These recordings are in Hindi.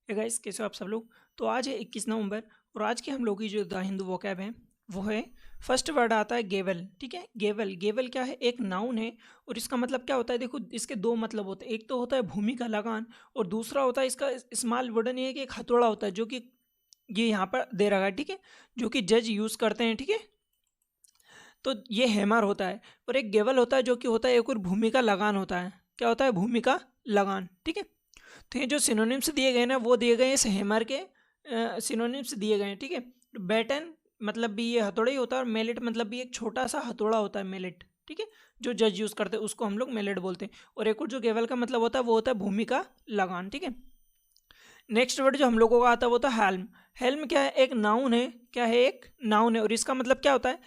हे गाइस, कैसे हो आप सब लोग। तो आज है 21 नवंबर और आज की हम लोग की जो द हिंदू वोकैब है वो है। फर्स्ट वर्ड आता है गेवल। ठीक है, गेवल गेवल क्या है, एक नाउन है और इसका मतलब क्या होता है। देखो, इसके दो मतलब होते हैं। एक तो होता है भूमि का लगान और दूसरा होता है इसका इस्तेमाल वर्डन। ये है कि एक हथौड़ा होता है जो कि ये यहाँ पर दे रखा है। ठीक है, जो कि जज यूज करते हैं। ठीक है, तो ये हैमर होता है और एक गेवल होता है जो कि होता है एक और भूमि का लगान होता है। क्या होता है, भूमि का लगान। ठीक है, तो ये जो सिनोनिम्स दिए गए ना वो दिए गए हैं इस हैमर के। सिनोनिम्स दिए गए हैं। ठीक है, बैटन मतलब भी ये हथौड़ा ही होता है और मेलेट मतलब भी एक छोटा सा हथौड़ा होता है, मेलेट। ठीक है, जो जज यूज करते हैं उसको हम लोग मेलेट बोलते हैं। और एक और जो गेवल का मतलब होता है वो होता है भूमि का लगान। ठीक है, नेक्स्ट वर्ड जो हम लोगों का आता है वो होता है हेल्म। हेल्म क्या है, एक नाउन है। क्या है, एक नाउन है और इसका मतलब क्या होता है,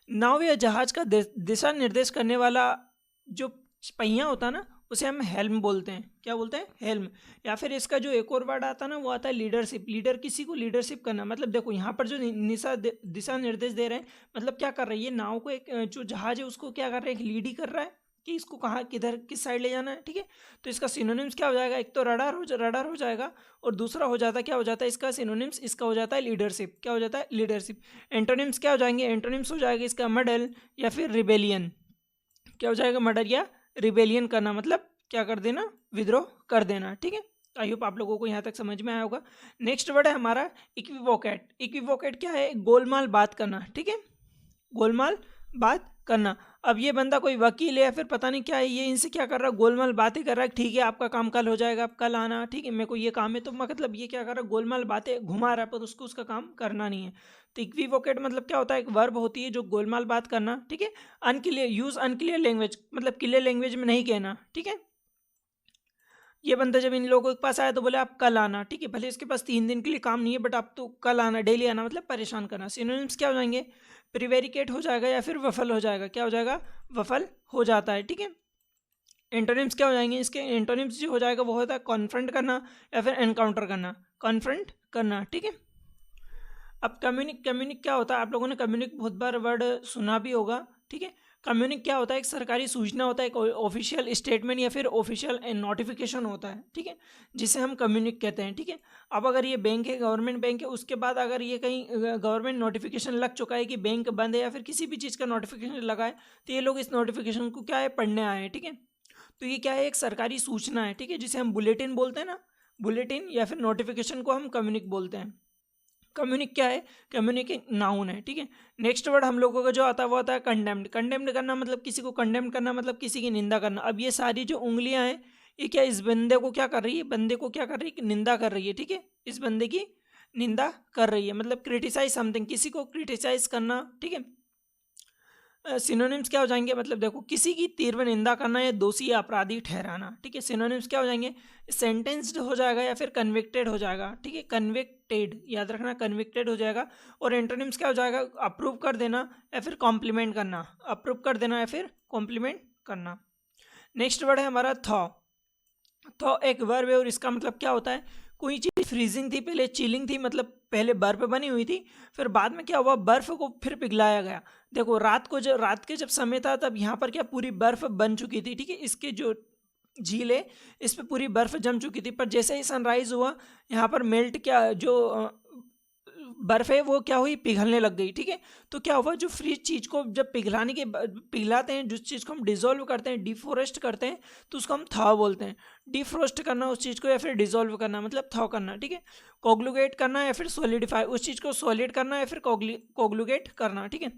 नाव या जहाज का दिशा निर्देश करने वाला जो पहिया होता है ना उसे हम हेल्म बोलते हैं। क्या बोलते हैं, हेल्म। या फिर इसका जो एक और वर्ड आता है ना वो आता है लीडरशिप। लीडर किसी को लीडरशिप करना, मतलब देखो यहाँ पर जो दिशा निर्देश दे रहे हैं, मतलब क्या कर रहे हैं, ये नाव को एक जो जहाज है उसको क्या कर रहे हैं, लीड ही कर रहा है कि इसको कहाँ किधर किस साइड ले जाना है। ठीक है, तो इसका सिनोनिम्स क्या हो जाएगा, एक तो रडार हो जाएगा और दूसरा हो जाता है, क्या हो जाता है इसका सिनोनिम्स, इसका हो जाता है लीडरशिप। क्या हो जाता है, लीडरशिप। एंटोनिम्स क्या हो जाएंगे, एंटोनिम्स हो जाएगा इसका मर्डर या फिर रिबेलियन। क्या हो जाएगा, मर्डर या रिबेलियन करना, मतलब क्या कर देना, विद्रोह कर देना। ठीक है, आई होप आप लोगों को यहाँ तक समझ में आया होगा। नेक्स्ट वर्ड है हमारा इक्विवोकेट। इक्विवोकेट क्या है, गोलमाल बात करना। ठीक है, गोलमाल बात करना। अब ये बंदा कोई वकील है या फिर पता नहीं क्या है, ये इनसे क्या कर रहा है, गोलमाल बातें कर रहा है। ठीक है, आपका काम कल हो जाएगा, आप कल आना। ठीक है, मेरे को ये काम है, तो मतलब ये क्या कर रहा है, गोलमाल बातें घुमा रहा है पर उसको उसका काम करना नहीं है। तो इक्विवोकेट मतलब क्या होता है, एक वर्ब होती है जो गोलमाल बात करना। ठीक है, अनक्लियर, यूज अनक्लियर लैंग्वेज, मतलब क्लियर लैंग्वेज में नहीं कहना। ठीक है, ये बंदा जब इन लोगों के पास आया तो बोले आप कल आना। ठीक है, भले इसके पास 3 दिन के लिए काम नहीं है बट आप तो कल आना, डेली आना, मतलब परेशान करना। सिनोनिम्स क्या हो जाएंगे, प्रिवेरिकेट हो जाएगा या फिर वफल हो जाएगा। क्या हो जाएगा, वफल हो जाता है। ठीक है, एंटोनिम्स क्या हो जाएंगे, इसके एंटोनिम्स जो हो जाएगा वो होता है कॉन्फ्रंट करना या फिर एनकाउंटर करना, कॉन्फ्रंट करना। ठीक है, अब कम्युनिक, कम्युनिक क्या होता है, आप लोगों ने कम्युनिक बहुत बार वर्ड सुना भी होगा। ठीक है, कम्युनिक क्या होता है, एक सरकारी सूचना होता है, एक ऑफिशियल स्टेटमेंट या फिर ऑफिशियल नोटिफिकेशन होता है। ठीक है, जिसे हम कम्युनिक कहते हैं। ठीक है, अब अगर ये बैंक है, गवर्नमेंट बैंक है, उसके बाद अगर ये कहीं गवर्नमेंट नोटिफिकेशन लग चुका है कि बैंक बंद है या फिर किसी भी चीज़ का नोटिफिकेशन लगा है, तो ये लोग इस नोटिफिकेशन को क्या है, पढ़ने आए हैं। ठीक है, तो ये क्या है, एक सरकारी सूचना है। ठीक है, जिसे हम बुलेटिन बोलते हैं ना, बुलेटिन या फिर नोटिफिकेशन को हम कम्युनिक बोलते हैं। कम्युनिक क्या है, कम्युनिक एक नाउन है। ठीक है, नेक्स्ट वर्ड हम लोगों का जो आता है वो आता है कंडेम्ड। कंडेम्ड करना मतलब किसी को कंडेम्ड करना, मतलब किसी की निंदा करना। अब ये सारी जो उंगलियां हैं ये क्या इस बंदे को क्या कर रही है, बंदे को क्या कर रही है, निंदा कर रही है। ठीक है, इस बंदे की निंदा कर रही है, मतलब क्रिटिसाइज समथिंग, किसी को क्रिटिसाइज करना। ठीक है, सिनोनिम्स क्या हो जाएंगे, मतलब देखो किसी की तीव्र निंदा करना या दोषी या अपराधी ठहराना। ठीक है, सिनोनिम्स क्या हो जाएंगे, सेंटेंस्ड हो जाएगा या फिर कन्विक्टेड हो जाएगा। ठीक है, कन्विक्टेड याद रखना, कन्विक्टेड हो जाएगा। और एंटोनिम्स क्या हो जाएगा, अप्रूव कर देना या फिर कॉम्प्लीमेंट करना, अप्रूव कर देना या फिर कॉम्प्लीमेंट करना। नेक्स्ट वर्ड है हमारा थॉ। तो एक वर्ब है और इसका मतलब क्या होता है, कोई चीज़ फ्रीजिंग थी, पहले चिलिंग थी, मतलब पहले बर्फ बनी हुई थी, फिर बाद में क्या हुआ, बर्फ को फिर पिघलाया गया। देखो रात को, जब रात के जब समय था तब यहाँ पर क्या पूरी बर्फ बन चुकी थी। ठीक है, इसके जो झील है इस पे पूरी बर्फ जम चुकी थी, पर जैसे ही सनराइज हुआ यहाँ पर मेल्ट, क्या जो बर्फ है वो क्या हुई, पिघलने लग गई। ठीक है, तो क्या हुआ, जो फ्रीज चीज को जब पिघलाने के पिघलाते हैं, जिस चीज को हम डिजोल्व करते हैं, डिफोरेस्ट करते हैं, तो उसको हम थॉ बोलते हैं। डिफ्रोस्ट करना उस चीज को या फिर डिजोल्व करना मतलब थॉ करना। ठीक है, कोग्लुगेट करना या फिर सॉलिडिफाई, उस चीज को सॉलिड करना या फिर कोग्लुगेट करना। ठीक है,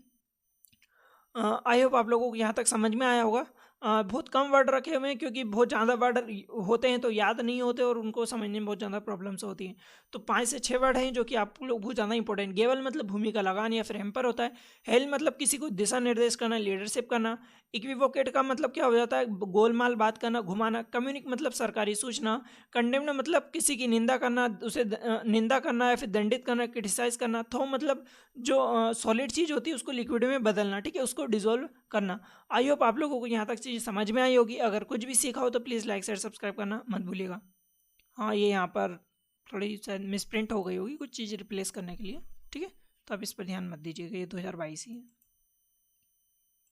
आई होप आप लोगों को यहाँ तक समझ में आया होगा। बहुत कम वर्ड रखे हुए हैं क्योंकि बहुत ज़्यादा वर्ड होते हैं तो याद नहीं होते और उनको समझने में बहुत ज़्यादा प्रॉब्लम्स होती हैं। तो 5 से 6 वर्ड हैं जो कि आप लोग बहुत ज़्यादा इंपॉर्टेंट। गेवल मतलब भूमि का लगान या फिर हेम्पर होता है। हेल मतलब किसी को दिशा निर्देश करना, लीडरशिप करना। इक्विवोकेट का मतलब क्या हो जाता है, गोलमाल बात करना, घुमाना। कम्युनिक मतलब सरकारी सूचना। कंडेम्ड मतलब किसी की निंदा करना, उसे निंदा करना या फिर दंडित करना, क्रिटिसाइज करना। थो मतलब जो सॉलिड चीज़ होती है उसको लिक्विड में बदलना। ठीक है, उसको डिजोल्व करना। आई होप आप लोगों को यहाँ तक चीज़ समझ में आई होगी। अगर कुछ भी सीखा हो तो प्लीज़ लाइक शेयर सब्सक्राइब करना मत भूलिएगा। हाँ, ये यहाँ पर थोड़ी शायद मिसप्रिंट हो गई होगी कुछ चीज़ रिप्लेस करने के लिए। ठीक है, तो आप इस पर ध्यान मत दीजिएगा, ये 2022 ही है।